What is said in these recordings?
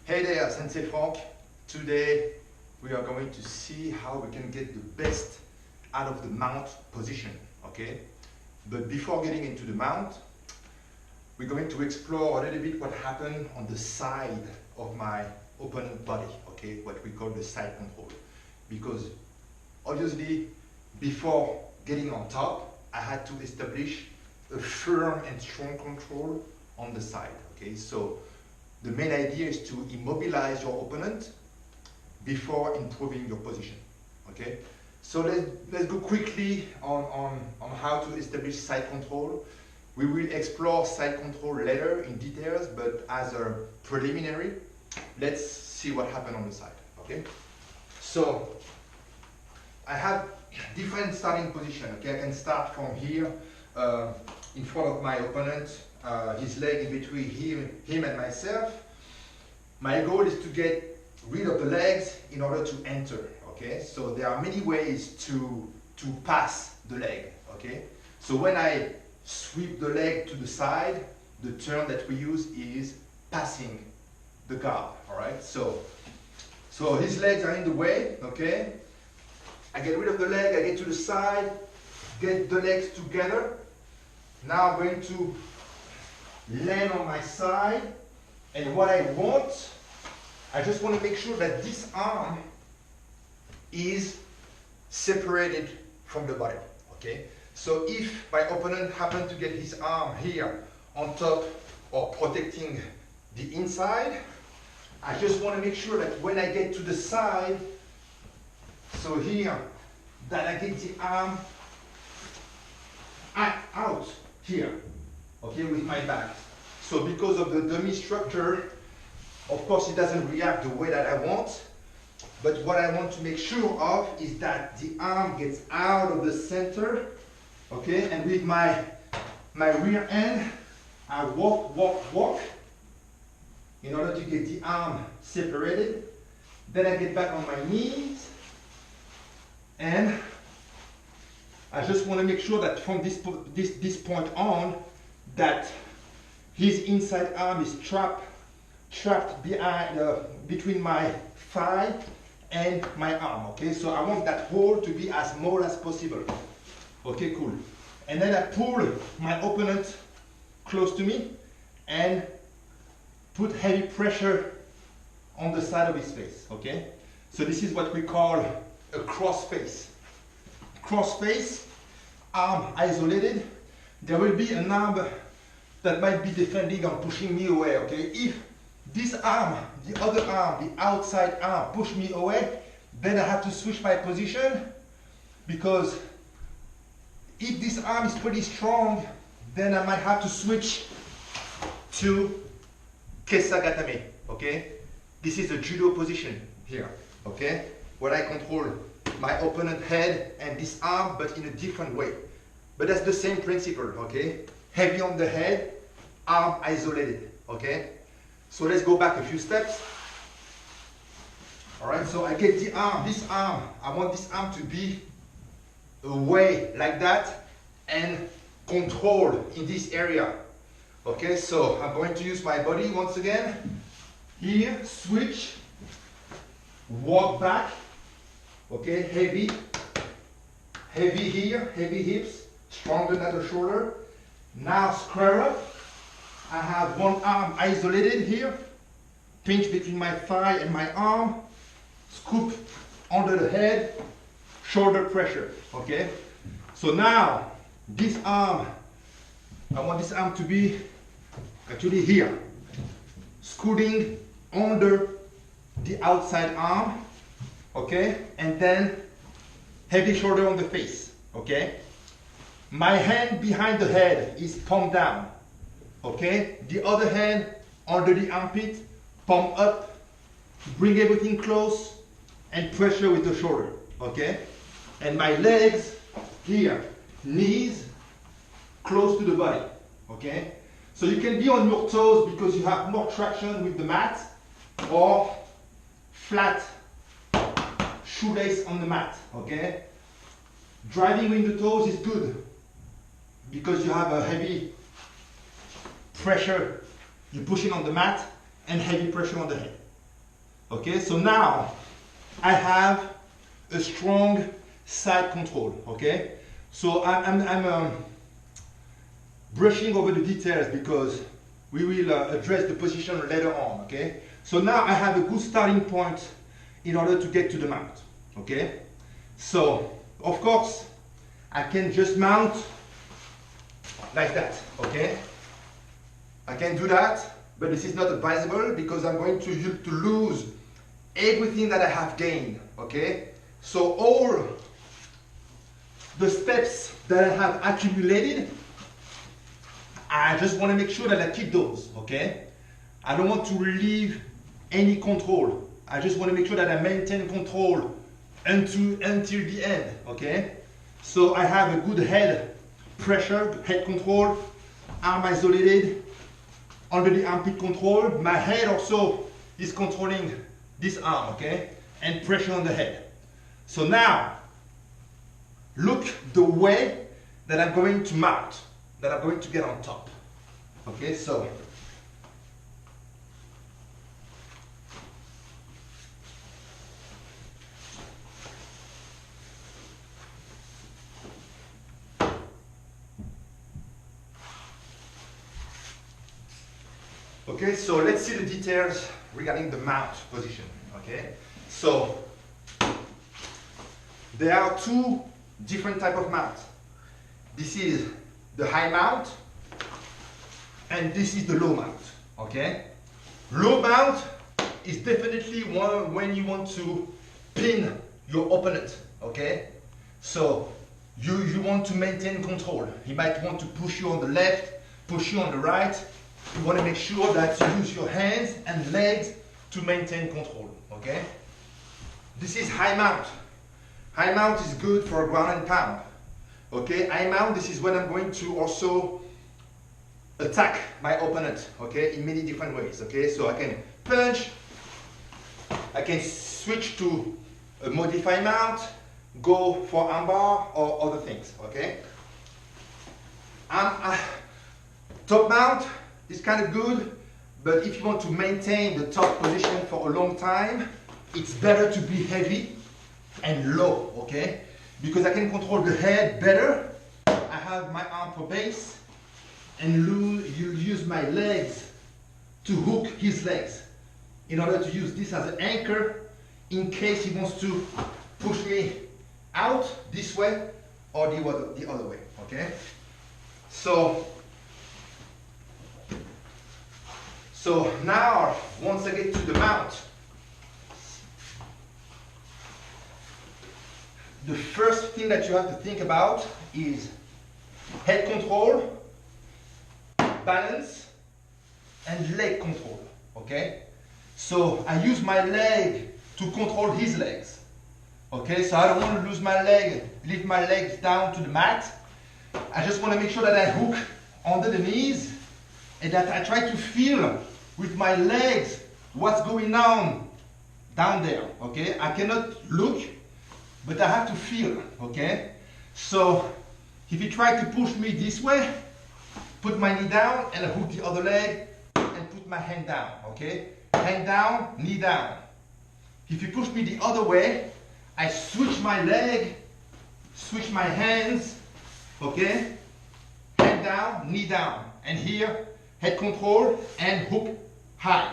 Hey there, Sensei Franck. Today we are going to see how we can get the best out of the mount position, okay? But before getting into the mount, we're going to explore a little bit what happened on the side of my opponent body, okay? What we call the side control. Because obviously, before getting on top, I had to establish a firm and strong control on the side, okay? So the main idea is to immobilize your opponent before improving your position, okay? So let's go quickly on how to establish side control. We will explore side control later in details, but as a preliminary, let's see what happened on the side, okay? So I have different starting position, okay? I can start from here in front of my opponent, his leg in between him and myself. My goal is to get rid of the legs in order to enter, okay? So there are many ways to pass the leg, okay? So when I sweep the leg to the side, the term that we use is passing the guard, all right? So his legs are in the way, okay? I get rid of the leg, I get to the side, get the legs together. Now I'm going to land on my side, and what I want, I just want to make sure that this arm is separated from the body, okay? So if my opponent happens to get his arm here on top or protecting the inside, I just want to make sure that when I get to the side, so here, that I get the arm out here, okay, with my back. So because of the dummy structure, of course it doesn't react the way that I want, but what I want to make sure of is that the arm gets out of the center, okay, and with my rear end, I walk in order to get the arm separated. Then I get back on my knees, and I just want to make sure that from this point on, that his inside arm is trapped behind, between my thigh and my arm, okay? So I want that hole to be as small as possible. Okay, cool. And then I pull my opponent close to me and put heavy pressure on the side of his face, okay? So this is what we call a cross face. Cross face, arm isolated. There will be an arm that might be defending or pushing me away, okay? If this arm, the other arm, the outside arm push me away, then I have to switch my position, because if this arm is pretty strong, then I might have to switch to kesagatame, okay? This is a judo position here, okay? Where I control my opponent's head and this arm, but in a different way. But that's the same principle, okay? Heavy on the head, arm isolated, okay? So let's go back a few steps. All right, so I get the arm, this arm, I want this arm to be away like that and controlled in this area. Okay, so I'm going to use my body once again. Here, switch, walk back, okay, heavy here, heavy hips, stronger at the shoulder. Now square up. I have one arm isolated here, pinch between my thigh and my arm, scoop under the head, shoulder pressure, okay? So now, this arm, I want this arm to be actually here, scooting under the outside arm, okay? And then heavy shoulder on the face, okay? My hand behind the head is palm down, okay? The other hand under the armpit, palm up, bring everything close and pressure with the shoulder, okay? And my legs here, knees close to the body, okay? So you can be on your toes because you have more traction with the mat, or flat shoelace on the mat, okay? Driving with the toes is good because you have a heavy pressure, you're pushing on the mat and heavy pressure on the head, Okay, so now I have a strong side control. Okay, so I'm brushing over the details because we will address the position later on. Okay, so now I have a good starting point in order to get to the mount. Okay, so of course I can just mount like that. Okay, I can do that, but this is not advisable because I'm going to lose everything that I have gained. Okay, so all the steps that I have accumulated, I just want to make sure that I keep those. Okay, I don't want to leave any control. I just want to make sure that I maintain control until the end. Okay, so I have a good head pressure, head control, arm isolated, under the armpit control. My head also is controlling this arm, okay, and pressure on the head. So now look the way that I'm going to mount, that I'm going to get on top. Okay, so okay, so let's see the details regarding the mount position. Okay, so there are two different types of mount. This is the high mount and this is the low mount. Okay, low mount is definitely one when you want to pin your opponent. Okay, so you want to maintain control. He might want to push you on the left, push you on the right. You want to make sure that you use your hands and legs to maintain control. Okay, this is high mount. High mount is good for ground and pound. Okay, high mount, this is when I'm going to also attack my opponent, okay, in many different ways. Okay, so I can punch, I can switch to a modified mount, go for armbar or other things. Okay, top mount is kind of good, but if you want to maintain the top position for a long time, it's better to be heavy and low, okay? Because I can control the head better. I have my arm for base, and you use my legs to hook his legs in order to use this as an anchor in case he wants to push me out this way or the other way, okay? So now, once I get to the mount, the first thing that you have to think about is head control, balance, and leg control, okay? So I use my leg to control his legs, okay? So I don't want to lose my leg, leave my legs down to the mat. I just want to make sure that I hook under the knees and that I try to feel with my legs what's going on down there, okay? I cannot look, but I have to feel, okay? So if you try to push me this way, put my knee down and I hook the other leg and put my hand down, okay? Hand down, knee down. If you push me the other way, I switch my leg, switch my hands, okay? Hand down, knee down. And here, head control and hook high,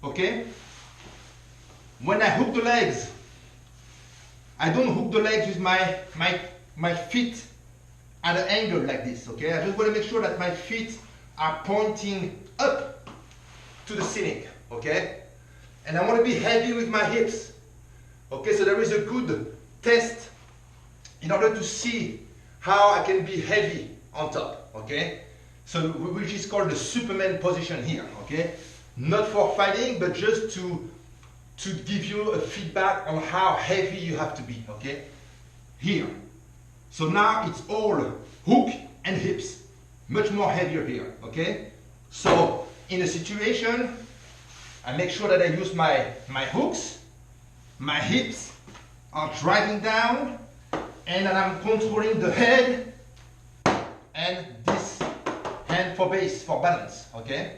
okay? When I hook the legs, I don't hook the legs with my feet at an angle like this, okay? I just want to make sure that my feet are pointing up to the ceiling, okay? And I want to be heavy with my hips, okay? So there is a good test in order to see how I can be heavy on top, okay? So which is called the Superman position here, okay? Not for fighting, but just to give you a feedback on how heavy you have to be, okay? Here. So now it's all hook and hips, much more heavier here, okay? So in a situation, I make sure that I use my hooks, my hips are driving down, and then I'm controlling the head and this hand for base, for balance, okay?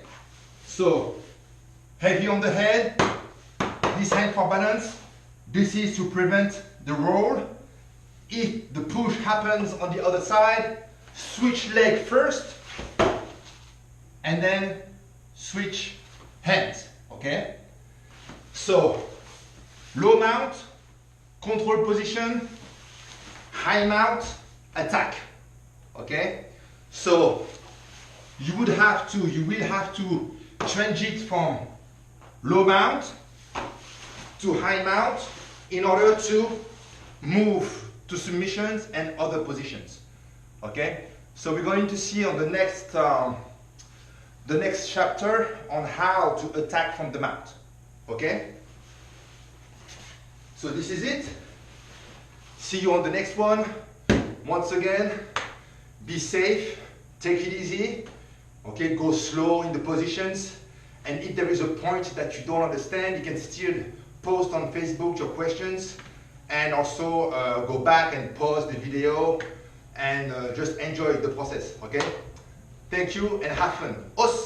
So heavy on the head, this hand for balance. This is to prevent the roll. If the push happens on the other side, switch leg first and then switch hands, okay? So, low mount, control position, high mount, attack, okay? So, you will have to change it from low mount to high mount in order to move to submissions and other positions, okay? So we're going to see on the next chapter on how to attack from the mount, okay? So this is it. See you on the next one. Once again, be safe, take it easy, okay? Go slow in the positions, and if there is a point that you don't understand, you can still post on Facebook your questions, and also go back and pause the video and just enjoy the process, okay? Thank you and have fun. Os!